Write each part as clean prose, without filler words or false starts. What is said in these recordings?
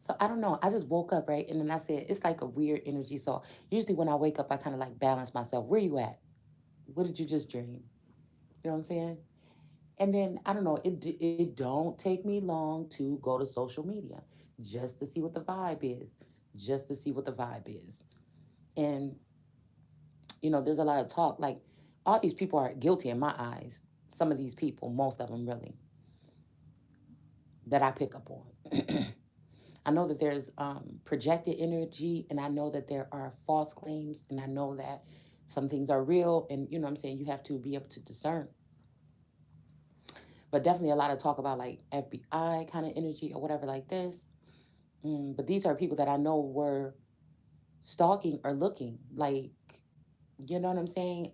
So I don't know. I just woke up, right? And then I said, it's like a weird energy. So usually when I wake up, I kind of like balance myself. Where you at? What did you just dream? You know what I'm saying? And then I don't know. It don't take me long to go to social media just to see what the vibe is, just to see what the vibe is. And there's a lot of talk. Like all these people are guilty in my eyes. Some of these people, most of them really, that I pick up on. I know that there's projected energy, and I know that there are false claims, and I know that some things are real, and you know what I'm saying, you have to be able to discern. But definitely a lot of talk about like FBI kind of energy or whatever like this. But these are people that I know were stalking or looking like, you know what I'm saying?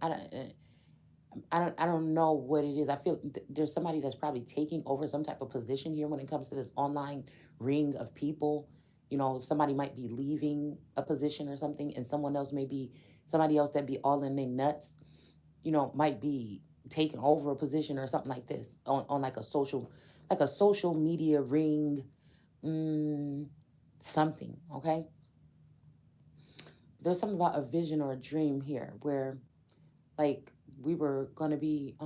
I don't know what it is. I feel there's somebody that's probably taking over some type of position here when it comes to this online ring of people. Somebody might be leaving a position or something, and someone else may be somebody else that be all in their nuts. Might be taking over a position or something like this on like a social media ring, mm, something. Okay, there's something about a vision or a dream here where like we were gonna be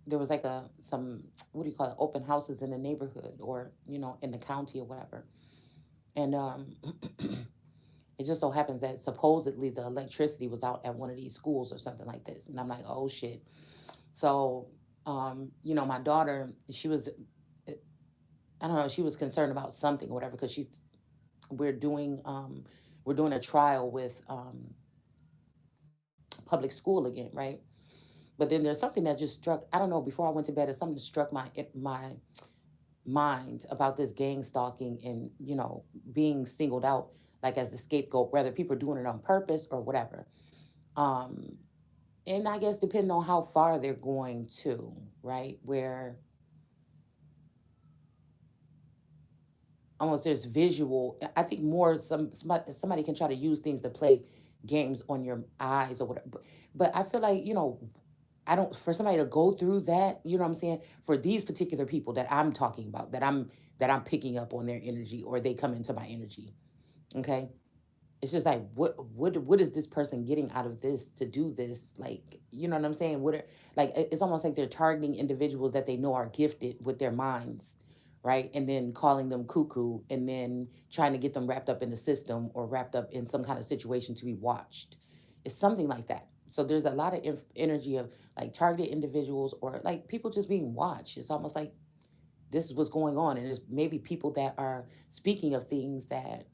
there was like a some what do you call it, open houses in the neighborhood or in the county or whatever, and it just so happens that supposedly the electricity was out at one of these schools or something like this, and I'm like, oh shit. So my daughter, she was, I don't know, she was concerned about something or whatever because we're doing um we're doing a trial with public school again, right? But then there's something that just struck, I don't know, before I went to bed, it's something that struck my mind about this gang stalking and being singled out like as the scapegoat, whether people are doing it on purpose or whatever. um and I guess depending on how far they're going to, right, where almost there's visual, I think more somebody can try to use things to play games on your eyes or whatever, but I feel like I don't, for somebody to go through that, you know what I'm saying? For these particular people that I'm talking about, that I'm picking up on their energy or they come into my energy, okay? It's just like what is this person getting out of this to do this? Like, you know what I'm saying? Like it's almost like they're targeting individuals that they know are gifted with their minds, right? And then calling them cuckoo and then trying to get them wrapped up in the system or wrapped up in some kind of situation to be watched. It's something like that. So there's a lot of energy of like targeted individuals or like people just being watched. It's almost like this is what's going on, and it's maybe people that are speaking of things that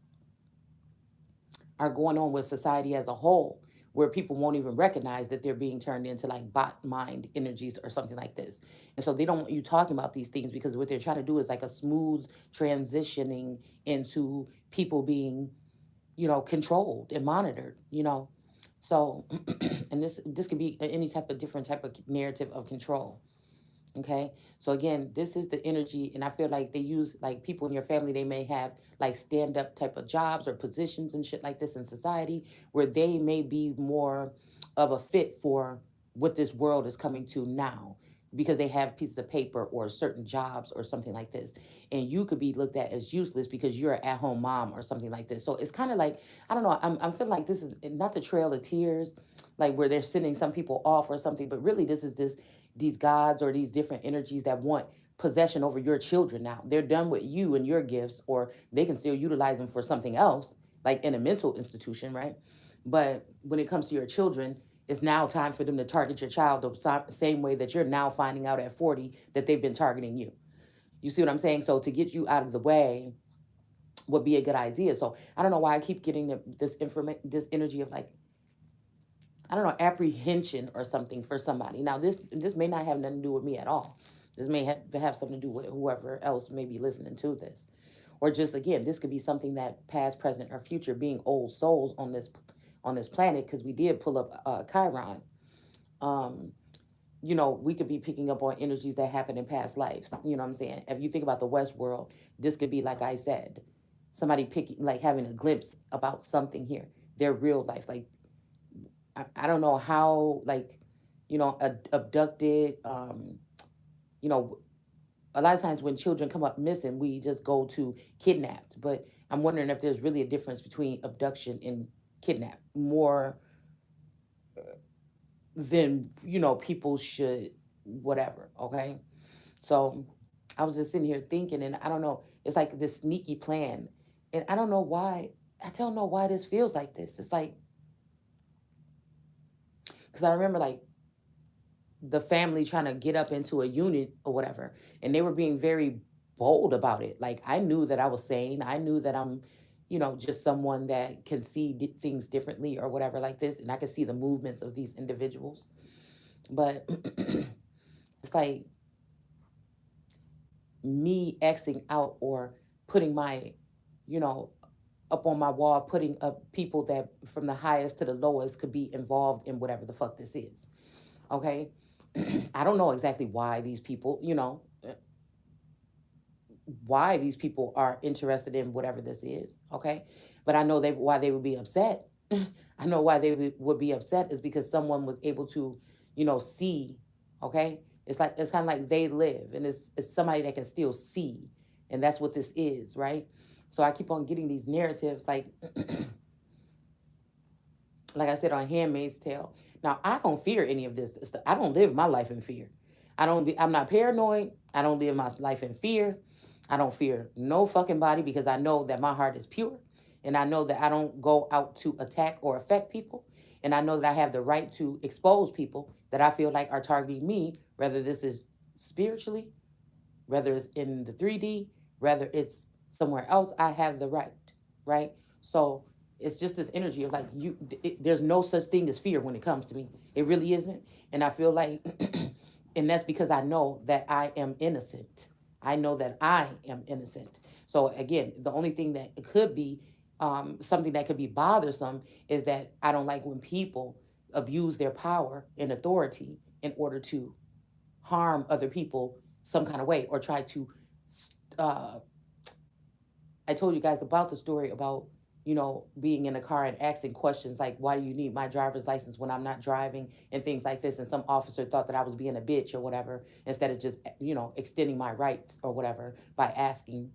are going on with society as a whole, where people won't even recognize that they're being turned into like bot mind energies or something like this. And so they don't want you talking about these things because what they're trying to do is like a smooth transitioning into people being, controlled and monitored. So and this could be any type of different type of narrative of control. Okay. So again, this is the energy, and I feel like they use like people in your family, they may have like stand up type of jobs or positions and shit like this in society where they may be more of a fit for what this world is coming to now because they have pieces of paper or certain jobs or something like this. And you could be looked at as useless because you're an at home mom or something like this. So it's kind of like, I don't know, I'm feeling like this is not the trail of tears, like where they're sending some people off or something, but really this is this these gods or these different energies that want possession over your children now. They're done with you and your gifts, or they can still utilize them for something else, like in a mental institution, right? But when it comes to your children, it's now time for them to target your child the same way that you're now finding out at 40 that they've been targeting you. You see what I'm saying? So to get you out of the way would be a good idea. So I don't know why I keep getting this energy of like, I don't know, apprehension or something for somebody. Now, this may not have nothing to do with me at all. This may have something to do with whoever else may be listening to this, or just again, this could be something that past, present, or future, being old souls on this planet, because we did pull up Chiron. Um, we could be picking up on energies that happened in past lives. You know what I'm saying? If you think about the West world, this could be like I said, somebody picking like having a glimpse about something here, their real life, like I don't know how, like, abducted, you know, a lot of times when children come up missing, we just go to kidnapped. But I'm wondering if there's really a difference between abduction and kidnap, more than, people should, whatever. Okay. So I was just sitting here thinking, and I don't know, it's like this sneaky plan. And I don't know why. I don't know why this feels like this. It's like, because I remember like the family trying to get up into a unit or whatever, and they were being very bold about it. Like I knew that I was sane. I knew that I'm, just someone that can see things differently or whatever like this, and I can see the movements of these individuals. But it's like me Xing out or putting my, you know, up on my wall, putting up people that from the highest to the lowest could be involved in whatever the fuck this is. Okay. I don't know exactly why these people, why these people are interested in whatever this is. Okay. But I know why they would be upset. I know why they would be upset is because someone was able to, see. Okay. It's kind of like they live, and it's somebody that can still see. And that's what this is, right? So I keep on getting these narratives like I said on Handmaid's Tale. Now I don't fear any of this stuff. I don't live my life in fear. I'm not paranoid. I don't live my life in fear. I don't fear no fucking body because I know that my heart is pure. And I know that I don't go out to attack or affect people. And I know that I have the right to expose people that I feel like are targeting me, whether this is spiritually, whether it's in the 3D, whether it's somewhere else. I have the right? So it's just this energy of like there's no such thing as fear when it comes to me. It really isn't. And I feel like and that's because I know that I am innocent. I know that I am innocent. So again, the only thing that it could be something that could be bothersome is that I don't like when people abuse their power and authority in order to harm other people some kind of way or try to uh, I told you guys about the story about, being in a car and asking questions like, why do you need my driver's license when I'm not driving and things like this? And some officer thought that I was being a bitch or whatever, instead of just, extending my rights or whatever by asking,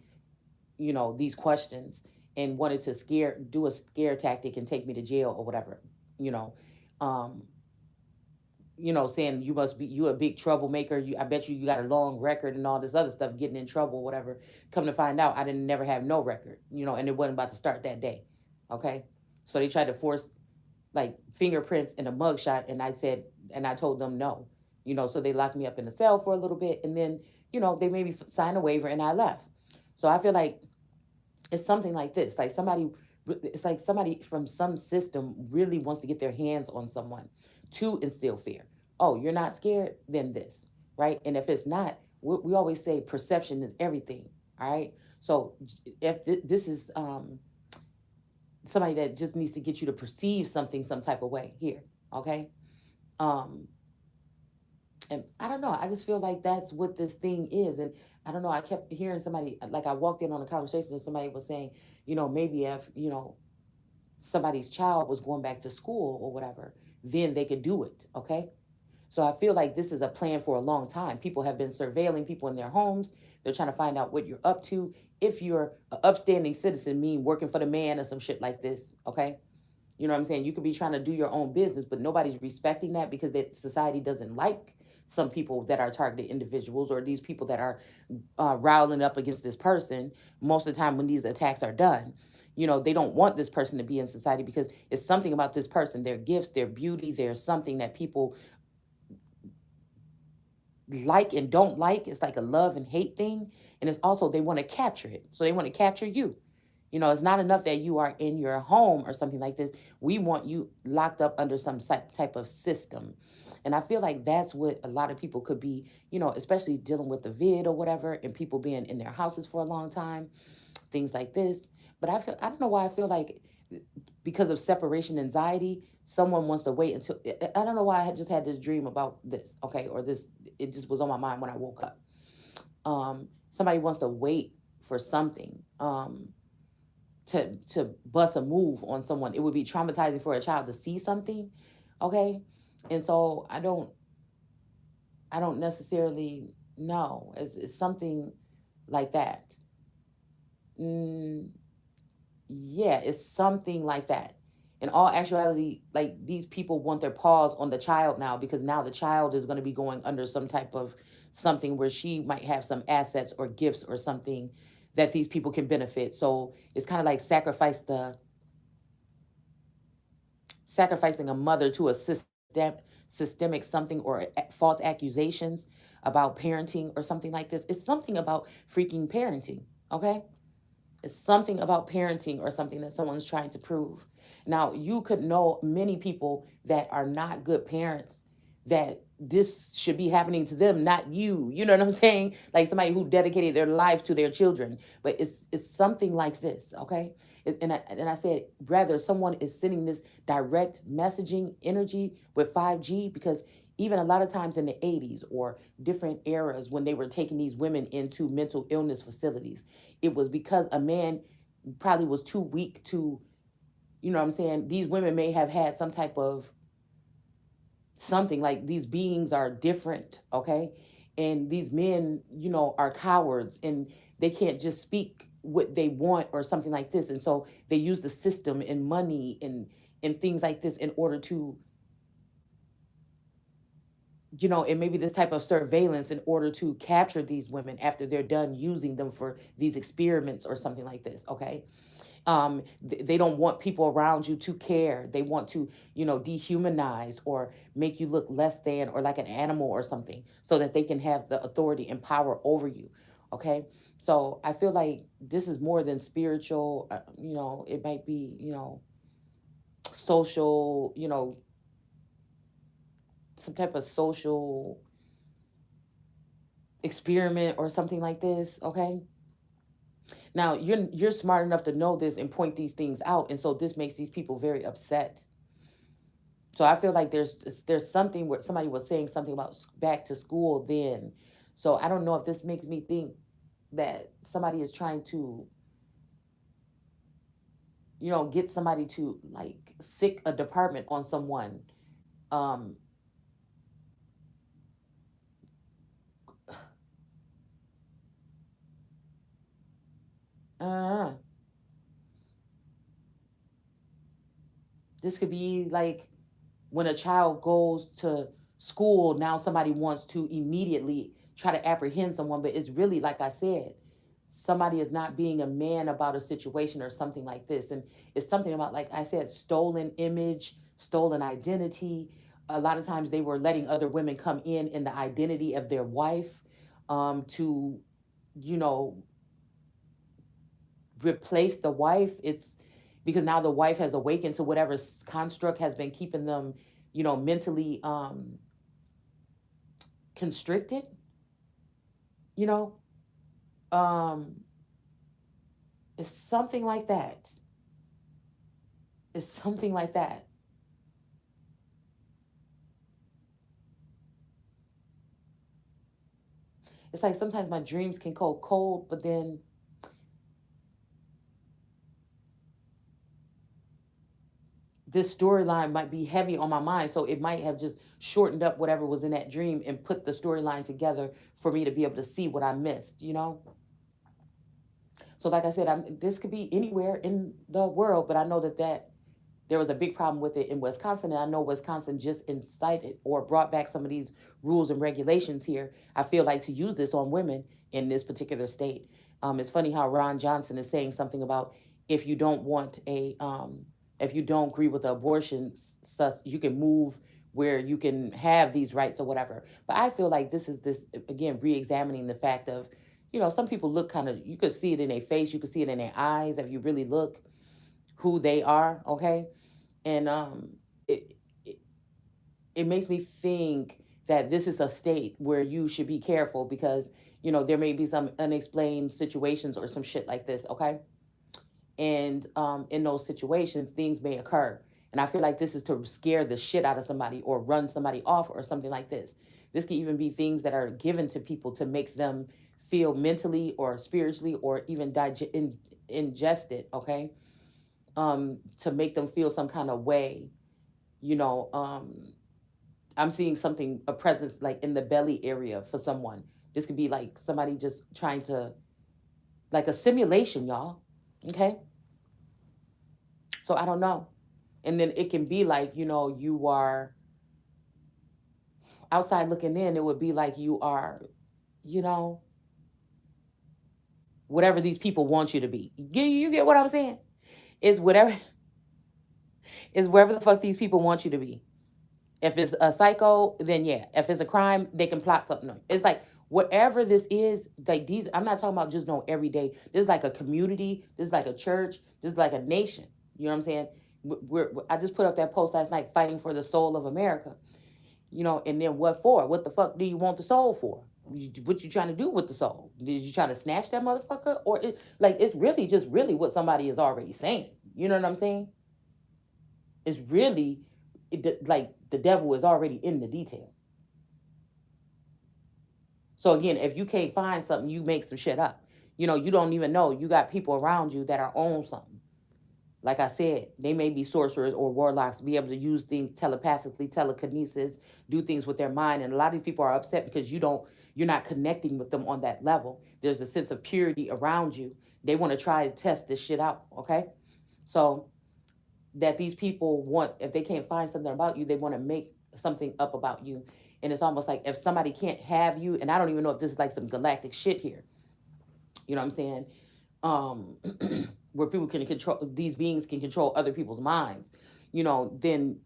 these questions, and wanted to do a scare tactic and take me to jail or whatever, you know. Um, saying you a big troublemaker. I bet you got a long record and all this other stuff, getting in trouble, whatever. Come to find out, I didn't never have no record, and it wasn't about to start that day. Okay, so they tried to force like fingerprints in a mugshot, and I told them no, so they locked me up in a cell for a little bit, and then they made me sign a waiver, and I left. So I feel like it's something like this, like somebody. It's like somebody from some system really wants to get their hands on someone to instill fear. Oh, you're not scared? Then this, right? And if it's not, we always say perception is everything, all right? So if this is somebody that just needs to get you to perceive something some type of way here, okay? Um, and I don't know. I just feel like that's what this thing is. And I don't know. I kept hearing somebody, like I walked in on a conversation and somebody was saying, maybe if, somebody's child was going back to school or whatever, then they could do it. Okay. So I feel like this is a plan for a long time. People have been surveilling people in their homes. They're trying to find out what you're up to. If you're an upstanding citizen, mean working for the man or some shit like this. Okay. You know what I'm saying? You could be trying to do your own business, but nobody's respecting that because that society doesn't like some people that are targeted individuals or these people that are riling up against this person. Most of the time when these attacks are done, they don't want this person to be in society because it's something about this person, their gifts, their beauty, there's something that people like and don't like. It's like a love and hate thing. And it's also they want to capture it. So they want to capture you. It's not enough that you are in your home or something like this. We want you locked up under some type of system. And I feel like that's what a lot of people could be, especially dealing with the vid or whatever, and people being in their houses for a long time, things like this. But I don't know why I feel like because of separation anxiety, someone wants to wait until, I don't know why I had just had this dream about this, okay, or this, it just was on my mind when I woke up. Somebody wants to wait for something. To bust a move on someone. It would be traumatizing for a child to see something, okay? And so I don't necessarily No, it's something like that. Mm, yeah, it's something like that. In all actuality, like these people want their paws on the child now because now the child is going to be going under some type of something where she might have some assets or gifts or something that these people can benefit. So it's kind of like sacrificing a mother to a systemic something or false accusations about parenting or something like this. It's something about freaking parenting, okay? It's something about parenting or something that someone's trying to prove. Now, you could know many people that are not good parents that this should be happening to them, not you. You know what I'm saying? Like somebody who dedicated their life to their children. But it's something like this, okay? And I said rather someone is sending this direct messaging energy with 5G because even a lot of times in the 80s or different eras when they were taking these women into mental illness facilities, it was because a man probably was too weak to, you know what I'm saying? These women may have had some type of something like these beings are different, okay? And these men, are cowards and they can't just speak what they want or something like this. And so they use the system and money and things like this in order to, and maybe this type of surveillance in order to capture these women after they're done using them for these experiments or something like this, okay? They don't want people around you to care. They want to, dehumanize or make you look less than or like an animal or something so that they can have the authority and power over you, okay? So I feel like this is more than spiritual. It might be, social, some type of social experiment or something like this, okay? Now you're smart enough to know this and point these things out, and so this makes these people very upset. So I feel like there's something where somebody was saying something about back to school then. So I don't know if this makes me think that somebody is trying to, get somebody to like sick a department on someone. Um, uh, this could be like when a child goes to school, now somebody wants to immediately try to apprehend someone, but it's really, like I said, somebody is not being a man about a situation or something like this. And it's something about, like I said, stolen image, stolen identity. A lot of times they were letting other women come in the identity of their wife, to, you know, replace the wife. It's because now the wife has awakened to whatever construct has been keeping them, mentally constricted, you know. Um it's something like that. It's something like that. It's like sometimes my dreams can go cold, but then this storyline might be heavy on my mind, so it might have just shortened up whatever was in that dream and put the storyline together for me to be able to see what I missed. So like I said, this could be anywhere in the world, but I know that there was a big problem with it in Wisconsin, and I know Wisconsin just incited or brought back some of these rules and regulations here. I feel like to use this on women in this particular state. It's funny how Ron Johnson is saying something about if you don't want if you don't agree with the abortion, you can move where you can have these rights or whatever. But I feel like this again re-examining the fact of, some people look kind of, you could see it in their face, you could see it in their eyes if you really look who they are, okay? And it, it it makes me think that this is a state where you should be careful because there may be some unexplained situations or some shit like this, okay? And in those situations things may occur, and I feel like this is to scare the shit out of somebody or run somebody off or something like this. This can even be things that are given to people to make them feel mentally or spiritually or even ingest it, okay? To make them feel some kind of way, you know. I'm seeing something, a presence like in the belly area for someone. This could be like somebody just trying to, like a simulation, y'all. Okay. So I don't know. And then it can be like, you are outside looking in. It would be like you are, you know, whatever these people want you to be. You get what I'm saying? Is whatever is wherever the fuck these people want you to be. If it's a psycho, then yeah. If it's a crime, they can plot something on. It's like whatever this is, like these. I'm not talking about just no everyday. This is like a community. This is like a church. This is like a nation. You know what I'm saying? I just put up that post last night, fighting for the soul of America. And then what for? What the fuck do you want the soul for? What you trying to do with the soul? Did you try to snatch that motherfucker, or it's really just really what somebody is already saying? You know what I'm saying? It's really like the devil is already in the detail. So again, if you can't find something, you make some shit up. You don't even know. You got people around you that are on something. Like I said, they may be sorcerers or warlocks, be able to use things telepathically, telekinesis, do things with their mind. And a lot of these people are upset because you're not connecting with them on that level. There's a sense of purity around you. They want to try to test this shit out. Okay. So that these people want, if they can't find something about you, they want to make something up about you. And it's almost like if somebody can't have you, and I don't even know if this is like some galactic shit here. You know what I'm saying? Where people can control, these beings can control other people's minds, then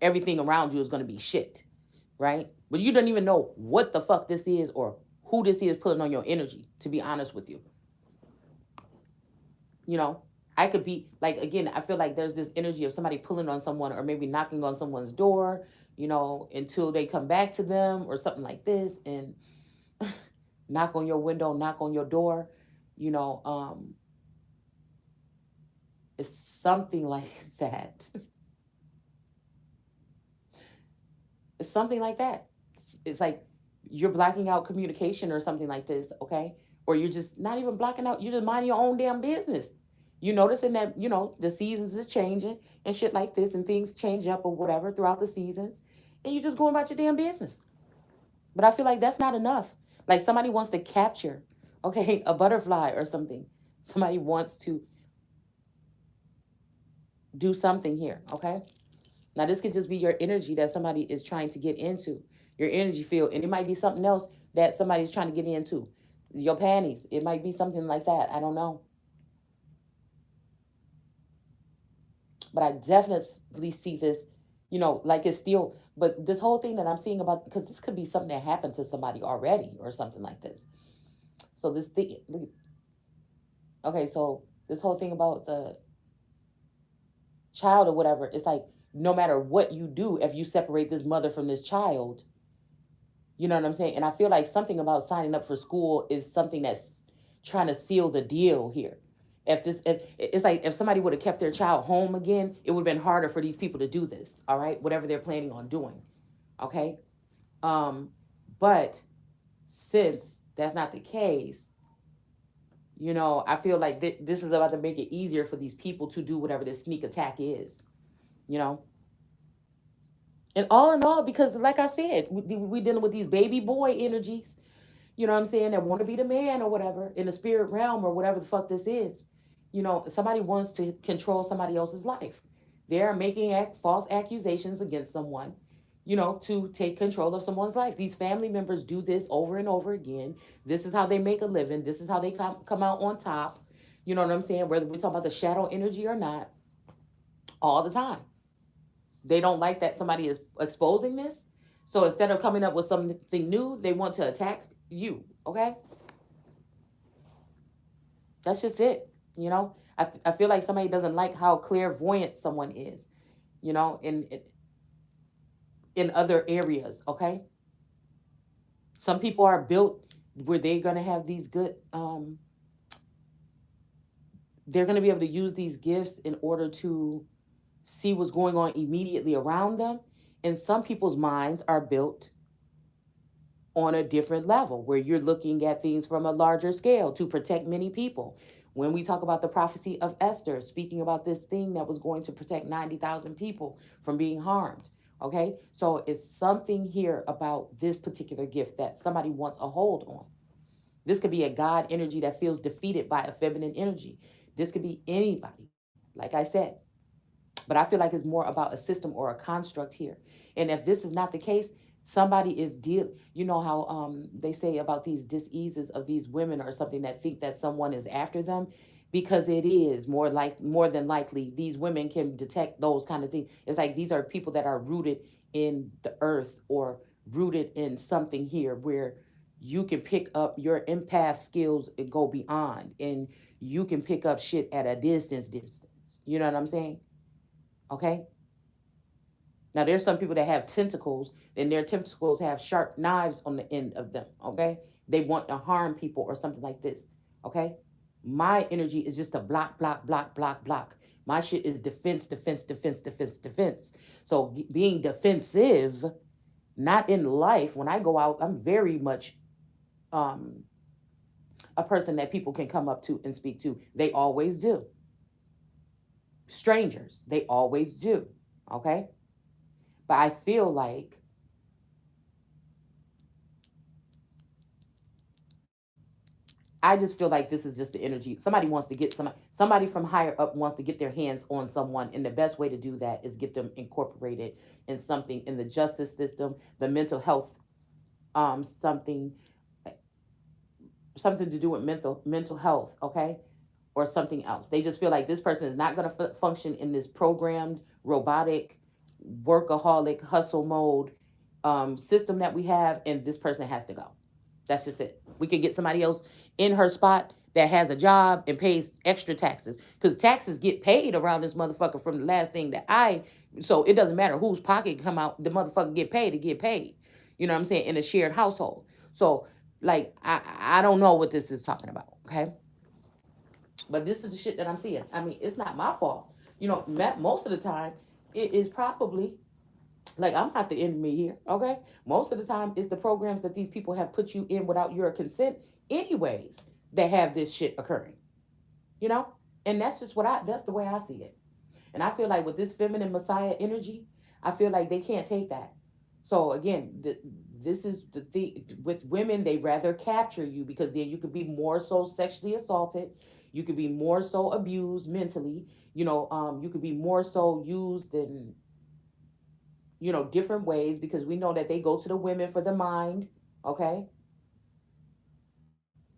everything around you is going to be shit, right? But you don't even know what the fuck this is or who this is pulling on your energy, to be honest with you. I could be like, again, I feel like there's this energy of somebody pulling on someone or maybe knocking on someone's door, until they come back to them or something like this, and knock on your window, knock on your door, it's something like that. It's something like that. It's like you're blocking out communication or something like this, okay? Or you're just not even blocking out, you're just minding your own damn business. You noticing that, the seasons is changing and shit like this, and things change up or whatever throughout the seasons, and you're just going about your damn business. But I feel like that's not enough. Like somebody wants to capture, okay, a butterfly or something. Somebody wants to do something here, okay? Now, this could just be your energy that somebody is trying to get into, your energy field. And it might be something else that somebody's trying to get into. Your panties. It might be something like that. I don't know. But I definitely see this, like it's still, but this whole thing that I'm seeing about, because this could be something that happened to somebody already or something like this. So this thing, okay, so this whole thing about the child or whatever, it's like, no matter what you do, if you separate this mother from this child, you know what I'm saying? And I feel like something about signing up for school is something that's trying to seal the deal here. If it's like if somebody would have kept their child home again, it would have been harder for these people to do this. All right, whatever they're planning on doing. Okay, but since that's not the case, I feel like this is about to make it easier for these people to do whatever this sneak attack is. And all in all, because like I said, we dealing with these baby boy energies, you know what I'm saying, that want to be the man or whatever in the spirit realm or whatever the fuck this is. Somebody wants to control somebody else's life. They're making false accusations against someone, to take control of someone's life. These family members do this over and over again. This is how they make a living. This is how they come out on top. You know what I'm saying? Whether we talk about the shadow energy or not, all the time. They don't like that somebody is exposing this. So instead of coming up with something new, they want to attack you. Okay? That's just it. I feel like somebody doesn't like how clairvoyant someone is, in other areas. Okay? Some people are built where they're going to have these good, they're going to be able to use these gifts in order to see what's going on immediately around them. And some people's minds are built on a different level where you're looking at things from a larger scale to protect many people. When we talk about the prophecy of Esther, speaking about this thing that was going to protect 90,000 people from being harmed, Okay, so it's something here about this particular gift that somebody wants a hold on. This could be a God energy that feels defeated by a feminine energy. This could be anybody, like I said. But I feel like it's more about a system or a construct here. And if this is not the case, somebody is you know how they say about these diseases of these women or something that think that someone is after them, because it is more than likely these women can detect those kind of things. It's like these are people that are rooted in the earth or rooted in something here where you can pick up your empath skills and go beyond, and you can pick up shit at a distance. You know what I'm saying? Okay. Now there's some people that have tentacles, and their tentacles have sharp knives on the end of them. Okay. They want to harm people or something like this. Okay. My energy is just a block. My shit is defense. So being defensive, not in life. When I go out, I'm very much um a person that people can come up to and speak to. They always do. Strangers, they always do. Okay. But I feel like I just feel like this is just the energy. Somebody wants to get somebody from higher up wants to get their hands on someone, and the best way to do that is get them incorporated in something in the justice system, the mental health, something something to do with mental health, okay, or something else. They just feel like this person is not going to function in this programmed, robotic, workaholic, hustle mode system that we have, and this person has to go. That's just it. We could get somebody else in her spot that has a job and pays extra taxes, because taxes get paid around this motherfucker from the last thing that I. So it doesn't matter whose pocket come out, the motherfucker get paid to get paid. You know what I'm saying? In a shared household. So like I don't know what this is talking about. Okay, but this is the shit that I'm seeing. I mean, it's not my fault. You know, most of the time, it is probably like I'm not the enemy here. Okay, most of the time, it's the programs that these people have put you in without your consent, anyways, that have this shit occurring. You know, and that's just that's the way I see it. And I feel like with this feminine messiah energy, I feel like they can't take that. So again, this is the thing with women. They rather capture you because then you could be more so sexually assaulted. You could be more so abused mentally. You know, you could be more so used in different ways, because we know that they go to the women for the mind. Okay,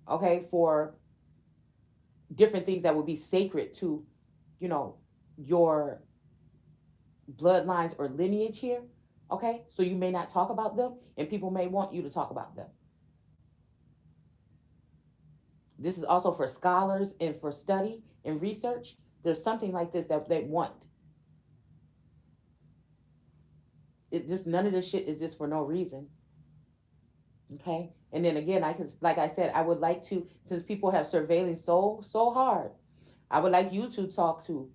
okay, for different things that would be sacred to, you know, your bloodlines or lineage here. Okay, so you may not talk about them, and people may want you to talk about them. This is also for scholars and for study and research. There's something like this that they want. It just none of this shit is just for no reason. Okay, and then again, I can, like I said, I would like to, since people have surveilling so hard, I would like you to talk to,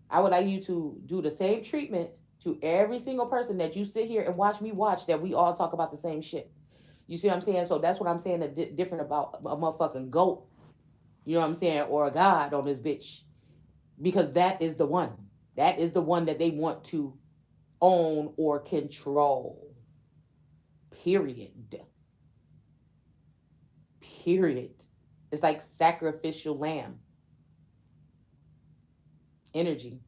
I would like you to do the same treatment to every single person that you sit here and watch me watch, that we all talk about the same shit. You see what I'm saying? So that's what I'm saying, different about a motherfucking goat, you know what I'm saying, or a god on this bitch, because that is the one. That is the one that they want to own or control. Period. Period. It's like sacrificial lamb energy.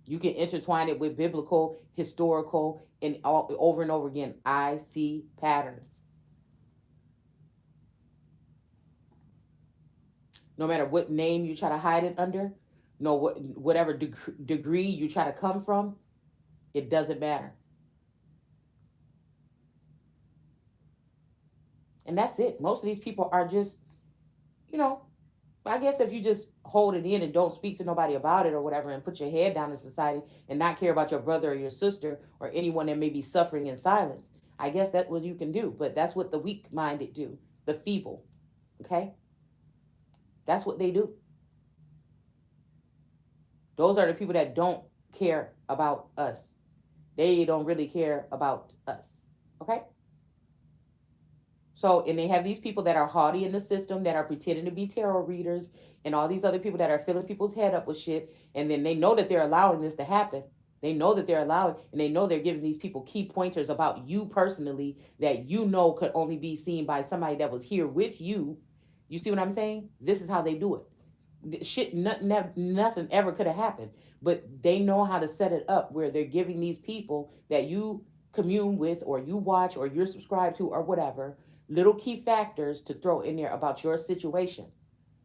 You can intertwine it with biblical, historical, and all over and over again. I see patterns. No matter what name you try to hide it under, no whatever degree you try to come from, it doesn't matter. And that's it. Most of these people are just, you know, I guess if you just hold it in and don't speak to nobody about it or whatever, and put your head down in society and not care about your brother or your sister or anyone that may be suffering in silence, I guess that's what you can do. But that's what the weak minded do, the feeble. Okay? That's what they do. Those are the people that don't care about us. They don't really care about us. Okay? So, and they have these people that are haughty in the system, that are pretending to be tarot readers, and all these other people that are filling people's head up with shit. And then they know that they're allowing this to happen. They know that they're allowed, and they know they're giving these people key pointers about you personally that you know could only be seen by somebody that was here with you. You see what I'm saying? This is how they do it. Shit, nothing ever could have happened, but they know how to set it up where they're giving these people that you commune with, or you watch, or you're subscribed to, or whatever, little key factors to throw in there about your situation.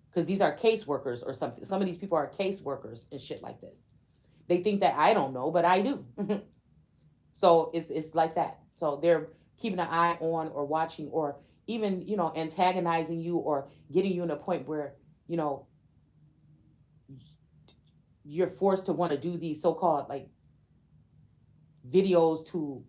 Because these are caseworkers or something. Some of these people are caseworkers and shit like this. They think that I don't know, but I do. So it's like that. So they're keeping an eye on, or watching, or even, antagonizing you, or getting you in a point where, you know, you're forced to want to do these so-called like videos to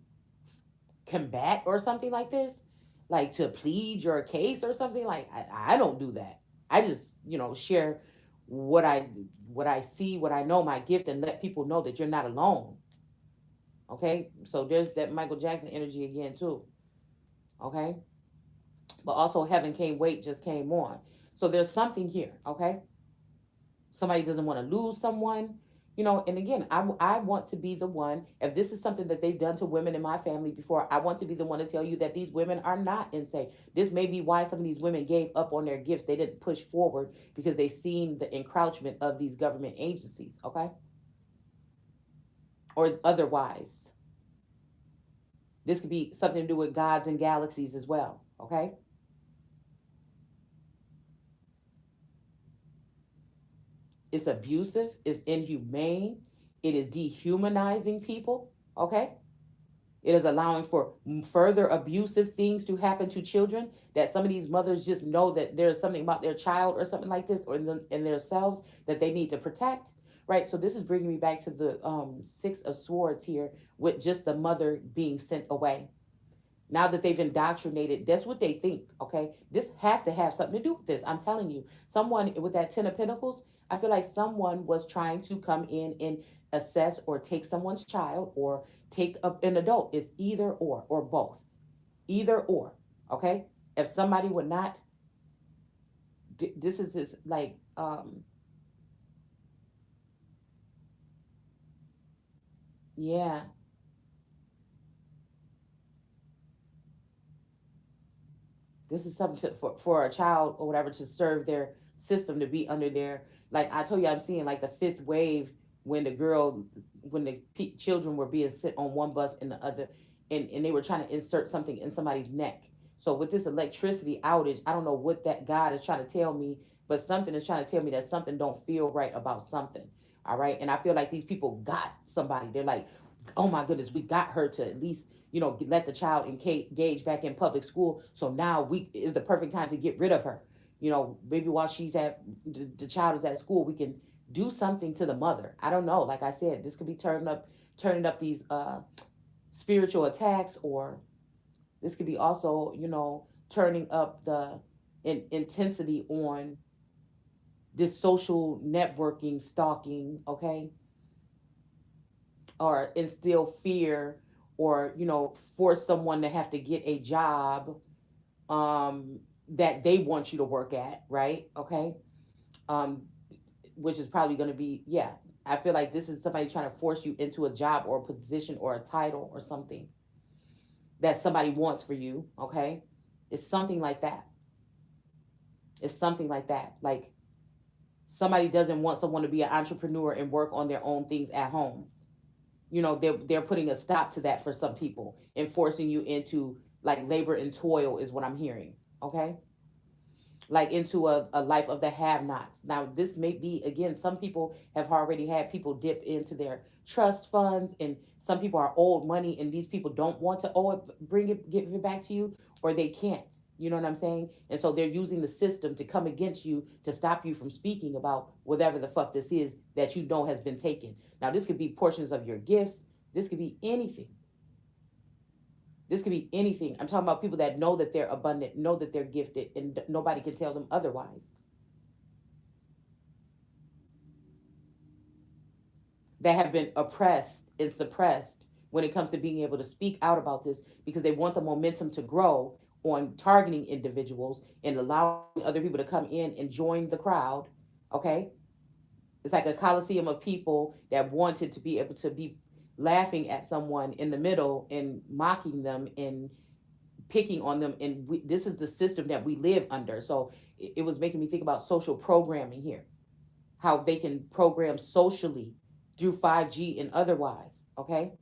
combat or something like this, like to plead your case or something. Like I don't do that. I just, share what I see, what I know, my gift, and let people know that you're not alone. Okay, so there's that Michael Jackson energy again too. Okay, but also Heaven Can't Wait just came on, so there's something here. Okay, somebody doesn't want to lose someone, and again, I want to be the one. If this is something that they've done to women in my family before, I want to be the one to tell you that these women are not insane. This may be why some of these women gave up on their gifts. They didn't push forward because they seen the encroachment of these government agencies. Okay, or otherwise, this could be something to do with gods and galaxies as well. Okay, it's abusive, it's inhumane, it is dehumanizing people. Okay, it is allowing for further abusive things to happen to children, that some of these mothers just know that there's something about their child or something like this, or in themselves, that they need to protect. Right. So this is bringing me back to the Six of Swords here, with just the mother being sent away. Now that they've indoctrinated, that's what they think. Okay, this has to have something to do with this. I'm telling you, someone with that Ten of Pentacles, I feel like someone was trying to come in and assess or take someone's child, or take an adult. It's either or both. Either or. Okay, if somebody would not, this is just like yeah, this is something for a child or whatever, to serve their system, to be under their, like I told you, I'm seeing like the fifth wave, when the girl, when the children were being sit on one bus and the other, and they were trying to insert something in somebody's neck. So with this electricity outage, I don't know what that God is trying to tell me, but something is trying to tell me that something don't feel right about something. All right, and I feel like these people got somebody. They're like, oh my goodness, we got her to at least, let the child engage back in public school. So now we is the perfect time to get rid of her. Maybe while she's at the child is at school, we can do something to the mother. I don't know. Like I said, this could be turning up these spiritual attacks, or this could be also, turning up the intensity on this social networking, stalking. Okay, or instill fear, or force someone to have to get a job that they want you to work at, right? Okay, um which is probably going to be, yeah, I feel like this is somebody trying to force you into a job or a position or a title or something that somebody wants for you. Okay, it's something like that. It's something like that, like somebody doesn't want someone to be an entrepreneur and work on their own things at home. They're putting a stop to that for some people, and forcing you into like labor and toil is what I'm hearing. Okay, like into a life of the have nots. Now this may be, again, some people have already had people dip into their trust funds, and some people are owed money, and these people don't want to owe it, give it back to you, or they can't. You know what I'm saying? And so they're using the system to come against you, to stop you from speaking about whatever the fuck this is that you know has been taken. Now this could be portions of your gifts. This could be anything. This could be anything. I'm talking about people that know that they're abundant, know that they're gifted, and nobody can tell them otherwise. That have been oppressed and suppressed when it comes to being able to speak out about this, because they want the momentum to grow on targeting individuals and allowing other people to come in and join the crowd. Okay, it's like a coliseum of people that wanted to be able to be laughing at someone in the middle and mocking them and picking on them, and this is the system that we live under. So it was making me think about social programming here, how they can program socially through 5G and otherwise, okay,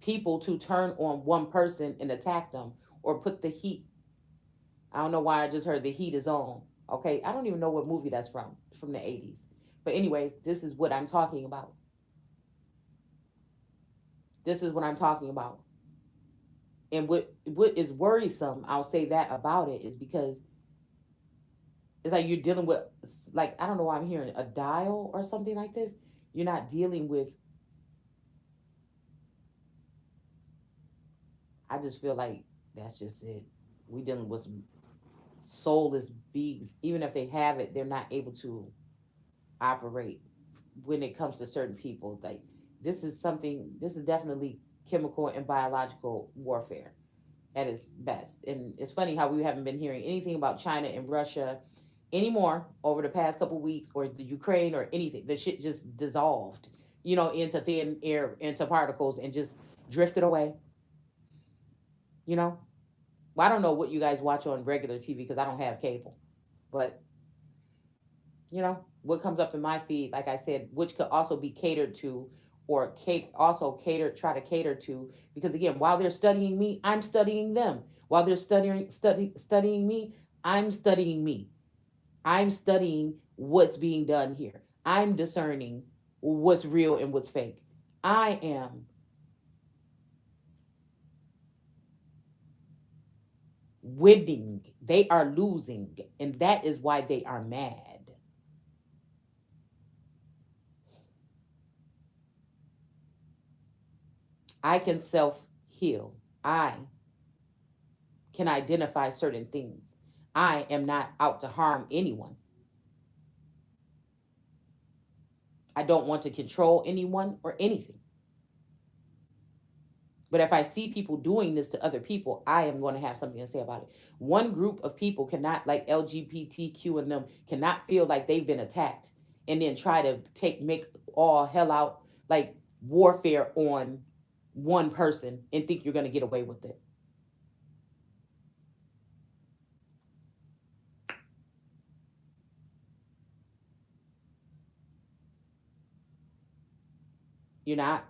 people to turn on one person and attack them or put the heat. I don't know why I just heard the heat is on. Okay, I don't even know what movie that's from the 80s. But anyways, this is what I'm talking about. This is what I'm talking about. And what is worrisome, I'll say that about it, is because it's like you're dealing with, like, I don't know why I'm hearing a dial or something like this. You're not dealing with, I just feel like that's just it. We dealing with some soulless beings. Even if they have it, they're not able to operate when it comes to certain people. Like, this is something, this is definitely chemical and biological warfare at its best. And it's funny how we haven't been hearing anything about China and Russia anymore over the past couple of weeks, or the Ukraine or anything. The shit just dissolved, into thin air, into particles, and just drifted away. You know, well, I don't know what you guys watch on regular TV because I don't have cable, but what comes up in my feed, like I said, which could also be catered to, or also try to cater to, because again, while they're studying me, I'm studying them. While they're studying me, I'm studying me. I'm studying what's being done here. I'm discerning what's real and what's fake. I am winning. They are losing, and that is why they are mad. I can self heal. I can identify certain things. I am not out to harm anyone. I don't want to control anyone or anything. But if I see people doing this to other people, I am going to have something to say about it. One group of people cannot, like LGBTQ and them, cannot feel like they've been attacked and then try to make all hell out, like, warfare on one person and think you're going to get away with it. You're not.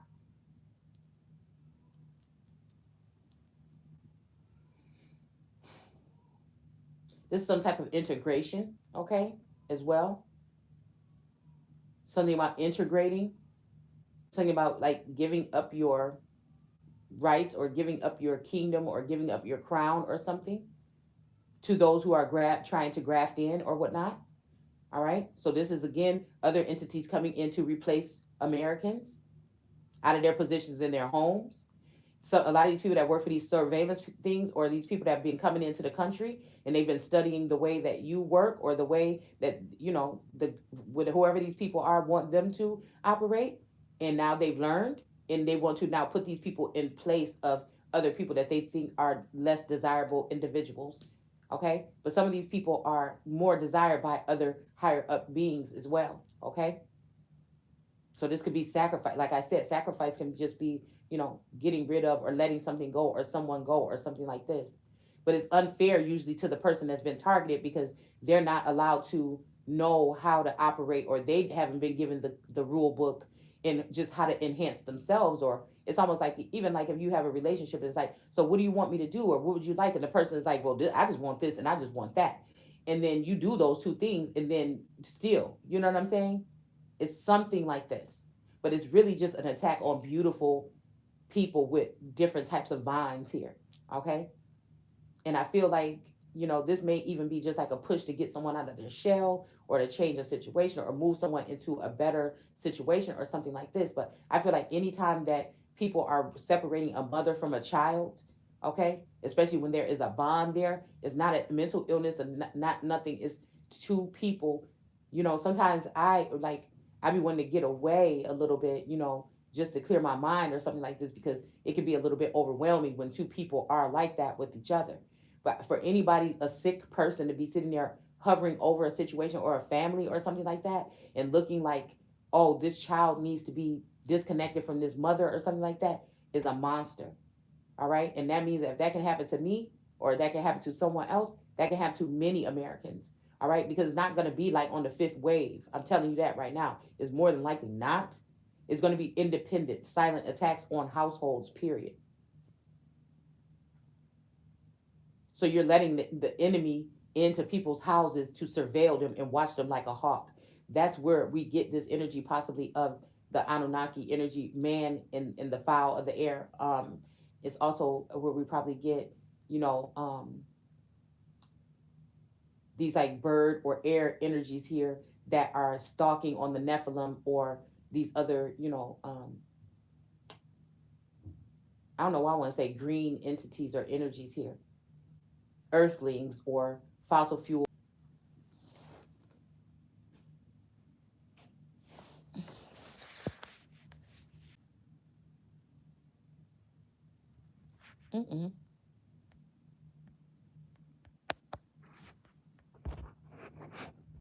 This is some type of integration, okay, as well. Something about integrating, something about like giving up your rights or giving up your kingdom or giving up your crown or something to those who are trying to graft in or whatnot. All right. So this is again other entities coming in to replace Americans out of their positions in their homes. So a lot of these people that work for these surveillance things, or these people that have been coming into the country and they've been studying the way that you work, or the way that the with whoever these people are want them to operate, and now they've learned, and they want to now put these people in place of other people that they think are less desirable individuals. Okay, but some of these people are more desired by other higher up beings as well. Okay, so this could be sacrifice. Like I said, sacrifice can just be, getting rid of or letting something go or someone go or something like this. But it's unfair usually to the person that's been targeted, because they're not allowed to know how to operate, or they haven't been given the rule book in just how to enhance themselves. Or it's almost like, even like if you have a relationship, it's like, so what do you want me to do, or what would you like? And the person is like, well, I just want this and I just want that. And then you do those two things, and then still, you know what I'm saying? It's something like this, but it's really just an attack on beautiful people with different types of minds here. Okay. And I feel like, this may even be just like a push to get someone out of their shell, or to change a situation, or move someone into a better situation or something like this. But I feel like anytime that people are separating a mother from a child, okay, especially when there is a bond there, it's not a mental illness and not nothing. It's two people. Sometimes I be wanting to get away a little bit, just to clear my mind or something like this, because it can be a little bit overwhelming when two people are like that with each other. But for anybody, a sick person, to be sitting there hovering over a situation or a family or something like that, and looking like oh, this child needs to be disconnected from this mother or something like that, is a monster. All right. And that means that if that can happen to me or that can happen to someone else, that can happen to many Americans. All right. Because it's not going to be like on the fifth wave. I'm telling you that right now. It's more than likely not. It's going to be independent, silent attacks on households, period. So you're letting the enemy into people's houses to surveil them and watch them like a hawk. That's where we get this energy, possibly of the Anunnaki energy, man in the fowl of the air. It's also where we probably get, you know, these like bird or air energies here that are stalking on the Nephilim or these other, I don't know why I want to say green entities or energies here, earthlings or fossil fuel. Mm-mm.